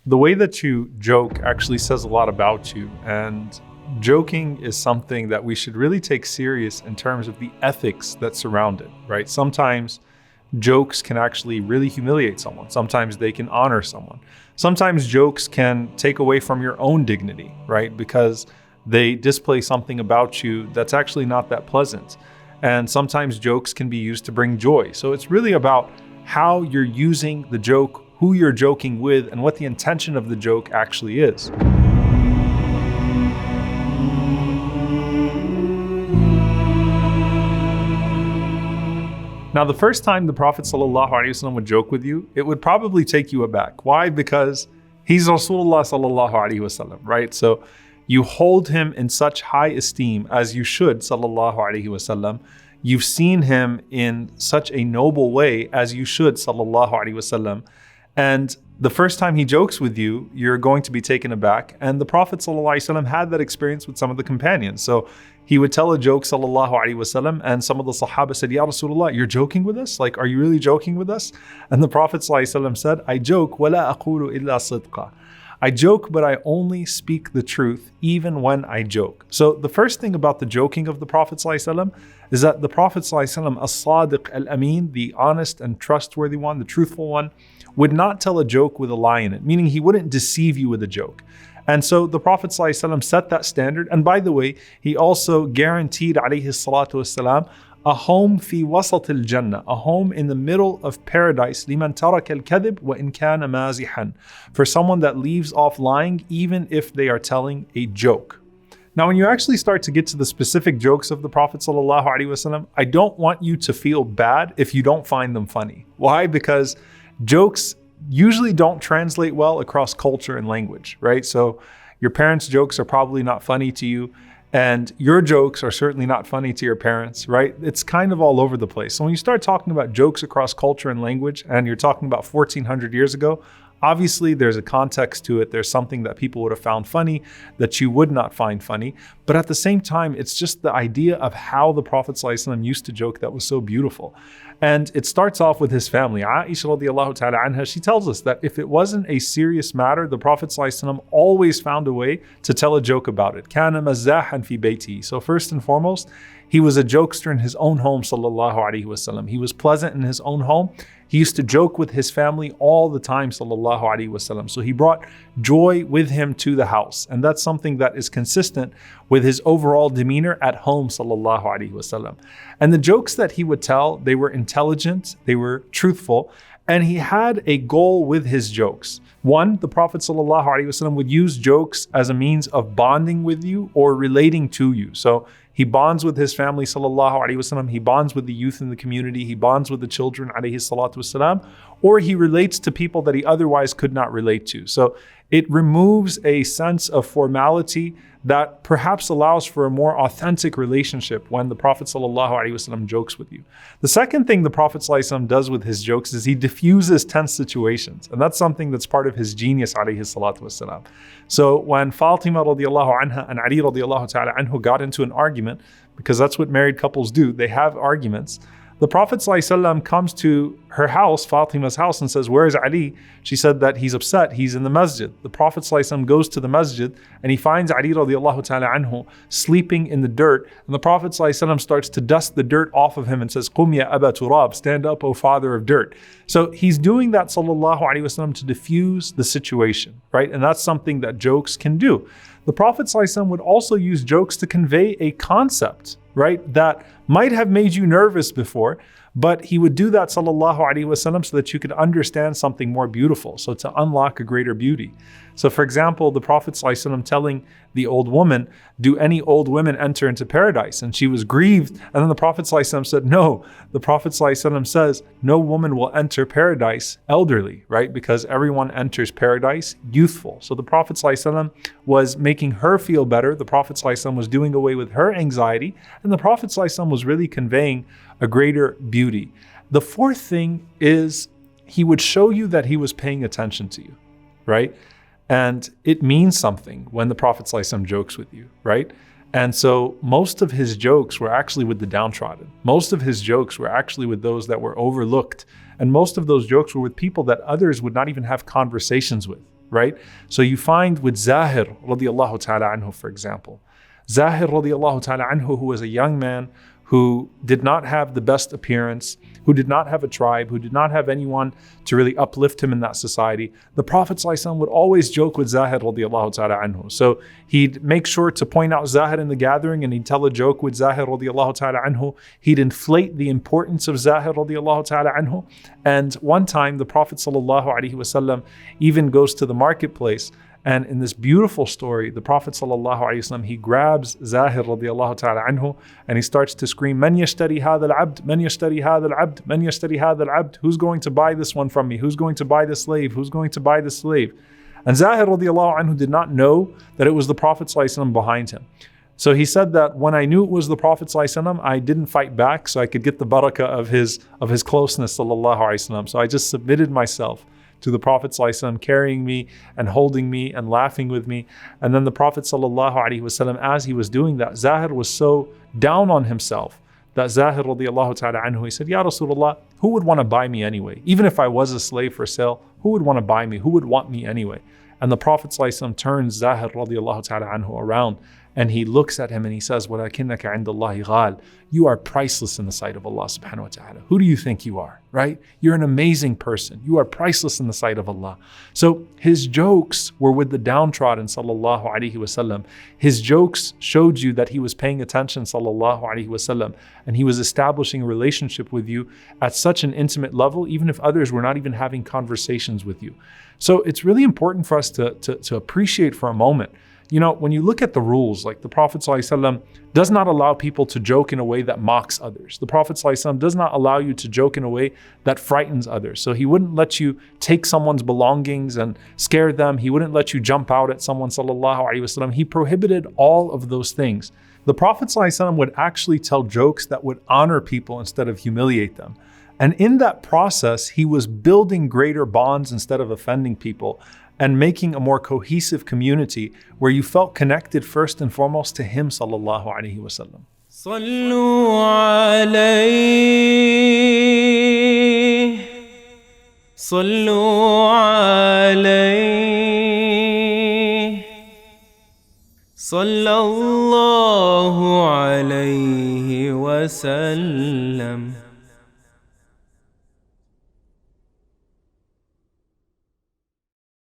The way that you joke actually says a lot about you, and joking is something that we should really take serious in terms of the ethics that surround it, right? Sometimes jokes can actually really humiliate someone. Sometimes they can honor someone. Sometimes jokes can take away from your own dignity, right? Because they display something about you that's actually not that pleasant. And sometimes jokes can be used to bring joy. So it's really about how you're using the joke, who you're joking with, and what the intention of the joke actually is. Now, the first time the Prophet ﷺ would joke with you, it would probably take you aback. Why? Because he's Rasulullah ﷺ, right? So you hold him in such high esteem as you should, sallallahu alaihi wasallam. You've seen him in such a noble way as you should, sallallahu alaihi wasallam. And the first time he jokes with you, you're going to be taken aback. And the Prophet ﷺ had that experience with some of the companions. So he would tell a joke, sallallahu alaihi wasallam, and some of the Sahaba said, "Ya Rasulullah, you're joking with us? Like, are you really joking with us?" And the Prophet ﷺ said, "I joke, wala aqulu illa sidqa." I joke, but I only speak the truth, even when I joke. So the first thing about the joking of the Prophet ﷺ is that the Prophet ﷺ, as-sadiq al-amin, the honest and trustworthy one, the truthful one, would not tell a joke with a lie in it, meaning he wouldn't deceive you with a joke. And so the Prophet ﷺ set that standard. And by the way, he also guaranteed, alayhi salatu wassalam, a home fi wasat al-jannah, a home in the middle of paradise, liman tarak al-kadhib wa in kana mazihan, for someone that leaves off lying even if they are telling a joke. Now, when you actually start to get to the specific jokes of the Prophet ﷺ, I don't want you to feel bad if you don't find them funny. Why? Because jokes usually don't translate well across culture and language, right? So your parents' jokes are probably not funny to you, and your jokes are certainly not funny to your parents, right? It's kind of all over the place. So when you start talking about jokes across culture and language, and you're talking about 1400 years ago, obviously there's a context to it. There's something that people would have found funny that you would not find funny. But at the same time, it's just the idea of how the Prophet ﷺ used to joke that was so beautiful. And it starts off with his family. Aisha radiallahu ta'ala anha, she tells us that if it wasn't a serious matter, the Prophet ﷺ always found a way to tell a joke about it. Kana mazahan fi bayti. So first and foremost, he was a jokester in his own home, sallallahu alaihi wasallam. He was pleasant in his own home. He used to joke with his family all the time, sallallahu alaihi wasallam. So he brought joy with him to the house. And that's something that is consistent with his overall demeanor at home, sallallahu alaihi wasallam. And the jokes that he would tell, they were intelligent, they were truthful, and he had a goal with his jokes. One, the Prophet ﷺ would use jokes as a means of bonding with you or relating to you. So he bonds with his family, ﷺ. He bonds with the youth in the community. He bonds with the children, ﷺ. Or he relates to people that he otherwise could not relate to. So it removes a sense of formality that perhaps allows for a more authentic relationship when the Prophet ﷺ jokes with you. The second thing the Prophet ﷺ does with his jokes is he diffuses tense situations. And that's something that's part of his genius, ﷺ. So when Fatima radiallahu anha and Ali radiallahu ta'ala anhu got into an argument, because that's what married couples do, they have arguments. The Prophet ﷺ comes to her house, Fatima's house, and says, "Where is Ali?" She said that he's upset, he's in the masjid. The Prophet ﷺ goes to the masjid and he finds Ali radiallahu ta'ala anhu sleeping in the dirt. And the Prophet ﷺ starts to dust the dirt off of him and says, "Qum ya aba turab, stand up, O father of dirt." So he's doing that, sallallahu alaihi wasallam, to diffuse the situation, right? And that's something that jokes can do. The Prophet ﷺ would also use jokes to convey a concept, right, that might have made you nervous before, but he would do that, sallallahu alaihi wasallam, so that you could understand something more beautiful, so to unlock a greater beauty. So for example, the Prophet ﷺ telling the old woman, "Do any old women enter into paradise?" And she was grieved. And then the Prophet ﷺ said, no. The Prophet ﷺ says, no woman will enter paradise elderly, right? Because everyone enters paradise youthful. So the Prophet ﷺ was making her feel better. The Prophet ﷺ was doing away with her anxiety. And the Prophet ﷺ was really conveying a greater beauty. The fourth thing is he would show you that he was paying attention to you, right? And it means something when the Prophet ﷺ jokes with you, right? And so most of his jokes were actually with the downtrodden. Most of his jokes were actually with those that were overlooked. And most of those jokes were with people that others would not even have conversations with, right? So you find with Zahir radiallahu ta'ala anhu, for example, Zahir radiallahu ta'ala anhu, who was a young man who did not have the best appearance, who did not have a tribe, who did not have anyone to really uplift him in that society. The Prophet ﷺ would always joke with Zahir radiallahu ta'ala anhu. So he'd make sure to point out Zahir in the gathering, and he'd tell a joke with Zahir radiallahu ta'ala anhu. He'd inflate the importance of Zahir radiallahu ta'ala anhu. And one time the Prophet ﷺ even goes to the marketplace, and in this beautiful story, the Prophet ﷺ, he grabs Zahir radiallahu ta'ala anhu, and he starts to scream, "Man yashtari hadha al-abd, man yashtari hadha al-abd, man yashtari hadha al-abd." Who's going to buy this one from me? Who's going to buy the slave? Who's going to buy the slave? And Zahir radiallahu anhu did not know that it was the Prophet ﷺ behind him. So he said that when I knew it was the Prophet ﷺ, I didn't fight back so I could get the barakah of his closeness sallallahu alaihi wasallam. So I just submitted myself to the Prophet ﷺ, carrying me and holding me and laughing with me. And then the Prophet ﷺ, as he was doing that, Zahir was so down on himself that Zahir radiallahu ta'ala anhu, he said, "Ya Rasulullah, who would want to buy me anyway? Even if I was a slave for sale, who would want to buy me? Who would want me anyway?" And the Prophet ﷺ turns Zahir radiallahu ta'ala anhu around, and he looks at him and he says, وَلَكِنَّكَ عِنْدَ اللَّهِ غَالٍ. You are priceless in the sight of Allah subhanahu wa ta'ala. Who do you think you are, right? You're an amazing person. You are priceless in the sight of Allah. So his jokes were with the downtrodden sallallahu alaihi wasallam. His jokes showed you that he was paying attention sallallahu alaihi wasallam, and he was establishing a relationship with you at such an intimate level, even if others were not even having conversations with you. So it's really important for us to appreciate for a moment. You know, when you look at the rules, like the Prophet ﷺ does not allow people to joke in a way that mocks others. The Prophet ﷺ does not allow you to joke in a way that frightens others. So he wouldn't let you take someone's belongings and scare them. He wouldn't let you jump out at someone, sallallahu alaihi wasallam. He prohibited all of those things. The Prophet ﷺ would actually tell jokes that would honor people instead of humiliate them. And in that process, he was building greater bonds instead of offending people, and making a more cohesive community where you felt connected first and foremost to him sallallahu alaihi wasallam. صلوا عليه صلوا عليه صلى الله عليه وسلم.